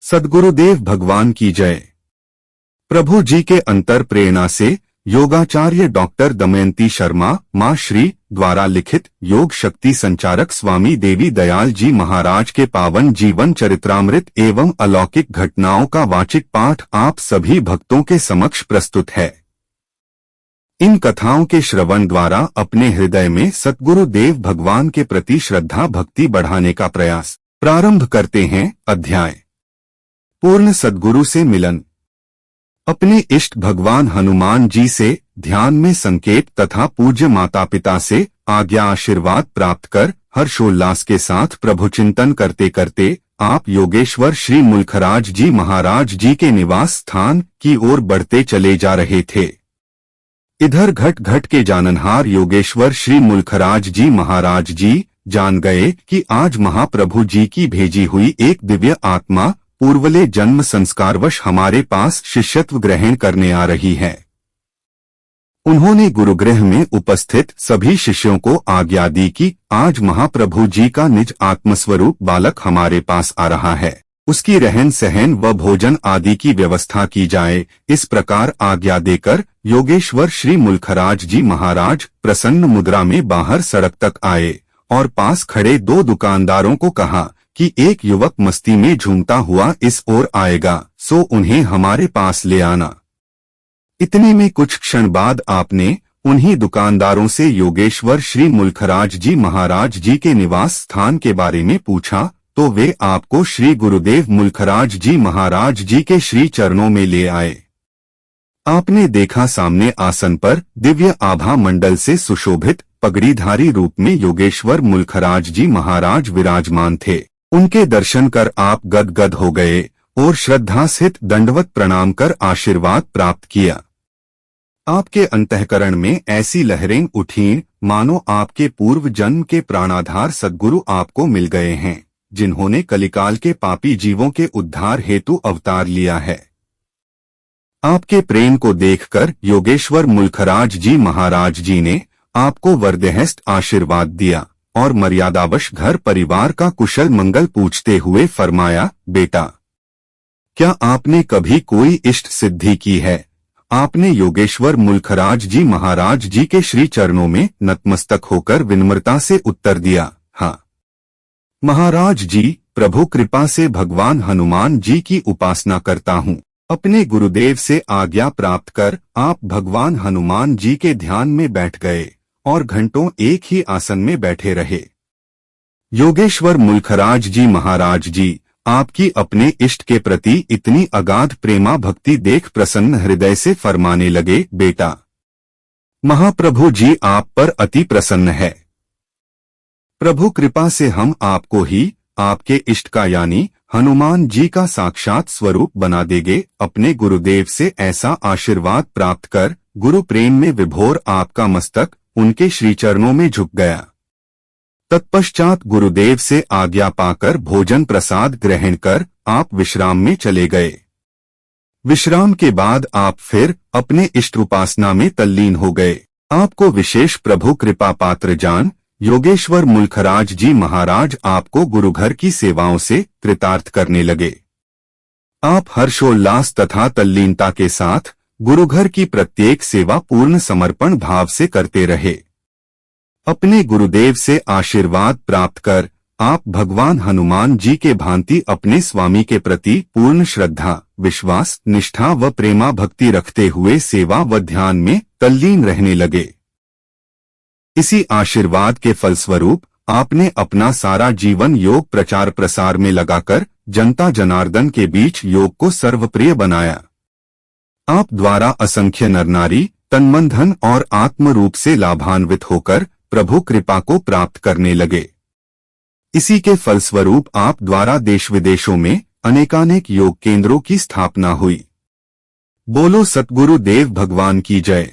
सद्गुरुदेव भगवान की जय। प्रभु जी के अंतर प्रेरणा से योगाचार्य डॉक्टर दमयंती शर्मा मां श्री द्वारा लिखित योग शक्ति संचारक स्वामी देवी दयाल जी महाराज के पावन जीवन चरित्रामृत एवं अलौकिक घटनाओं का वाचिक पाठ आप सभी भक्तों के समक्ष प्रस्तुत है। इन कथाओं के श्रवण द्वारा अपने हृदय में सद्गुरु देव भगवान के प्रति श्रद्धा भक्ति बढ़ाने का प्रयास प्रारंभ करते हैं। अध्याय पूर्ण सद्गुरु से मिलन। अपने इष्ट भगवान हनुमान जी से ध्यान में संकेत तथा पूज्य माता पिता से आज्ञा आशीर्वाद प्राप्त कर हर्षोल्लास के साथ प्रभु चिंतन करते करते आप योगेश्वर श्री मुलखराज जी महाराज जी के निवास स्थान की ओर बढ़ते चले जा रहे थे। इधर घट घट के जाननहार योगेश्वर श्री मुलखराज जी महाराज जी जान गए कि आज महाप्रभु जी की भेजी हुई एक दिव्य आत्मा पूर्वले जन्म संस्कारवश हमारे पास शिष्यत्व ग्रहण करने आ रही है। उन्होंने गुरुगृह में उपस्थित सभी शिष्यों को आज्ञा दी कि आज महाप्रभु जी का निज आत्मस्वरूप बालक हमारे पास आ रहा है, उसकी रहन सहन व भोजन आदि की व्यवस्था की जाए। इस प्रकार आज्ञा देकर योगेश्वर श्री मुलखराज जी महाराज प्रसन्न मुद्रा में बाहर सड़क तक आए और पास खड़े दो दुकानदारों को कहा कि एक युवक मस्ती में झूमता हुआ इस ओर आएगा, सो उन्हें हमारे पास ले आना। इतने में कुछ क्षण बाद आपने उन्हीं दुकानदारों से योगेश्वर श्री मुलखराज जी महाराज जी के निवास स्थान के बारे में पूछा तो वे आपको श्री गुरुदेव मुलखराज जी महाराज जी के श्री चरणों में ले आए। आपने देखा सामने आसन पर दिव्य आभा मंडल से सुशोभित पगड़ीधारी रूप में योगेश्वर मुलखराज जी महाराज विराजमान थे। उनके दर्शन कर आप गदगद हो गए और श्रद्धा सहित दंडवत प्रणाम कर आशीर्वाद प्राप्त किया। आपके अंतःकरण में ऐसी लहरें उठीं मानो आपके पूर्व जन्म के प्राणाधार सद्गुरु आपको मिल गए हैं, जिन्होंने कलिकाल के पापी जीवों के उद्धार हेतु अवतार लिया है। आपके प्रेम को देखकर योगेश्वर मुलखराज जी महाराज जी ने आपको वरदेहस्त आशीर्वाद दिया और मर्यादावश घर परिवार का कुशल मंगल पूछते हुए फरमाया, बेटा, क्या आपने कभी कोई इष्ट सिद्धि की है? आपने योगेश्वर मुलखराज जी महाराज जी के श्री चरणों में नतमस्तक होकर विनम्रता से उत्तर दिया, हाँ महाराज जी, प्रभु कृपा से भगवान हनुमान जी की उपासना करता हूँ। अपने गुरुदेव से आज्ञा प्राप्त कर आप भगवान हनुमान जी के ध्यान में बैठ गए और घंटों एक ही आसन में बैठे रहे। योगेश्वर मुलखराज जी महाराज जी आपकी अपने इष्ट के प्रति इतनी अगाध प्रेमा भक्ति देख प्रसन्न हृदय से फरमाने लगे, बेटा, महाप्रभु जी आप पर अति प्रसन्न है। प्रभु कृपा से हम आपको ही आपके इष्ट का यानी हनुमान जी का साक्षात स्वरूप बना देंगे। अपने गुरुदेव से ऐसा आशीर्वाद प्राप्त कर गुरु प्रेम में विभोर आपका मस्तक उनके श्रीचरणों में झुक गया। तत्पश्चात गुरुदेव से आज्ञा पाकर भोजन प्रसाद ग्रहण कर आप विश्राम में चले गए। विश्राम के बाद आप फिर अपने इष्ट उपासना में तल्लीन हो गए। आपको विशेष प्रभु कृपा पात्र जान योगेश्वर मुलखराज जी महाराज आपको गुरुघर की सेवाओं से कृतार्थ करने लगे। आप हर्षोल्लास तथा तल्लीनता के साथ गुरुघर की प्रत्येक सेवा पूर्ण समर्पण भाव से करते रहे। अपने गुरुदेव से आशीर्वाद प्राप्त कर आप भगवान हनुमान जी के भांति अपने स्वामी के प्रति पूर्ण श्रद्धा, विश्वास, निष्ठा व प्रेमा भक्ति रखते हुए सेवा व ध्यान में तल्लीन रहने लगे। इसी आशीर्वाद के फलस्वरूप आपने अपना सारा जीवन योग प्रचार प्रसार में लगाकर जनता जनार्दन के बीच योग को सर्वप्रिय बनाया। आप द्वारा असंख्य नर नारी तन मन धन और आत्म रूप से लाभान्वित होकर प्रभु कृपा को प्राप्त करने लगे। इसी के फलस्वरूप आप द्वारा देश विदेशों में अनेकानेक योग केंद्रों की स्थापना हुई। बोलो सतगुरु देव भगवान की जय।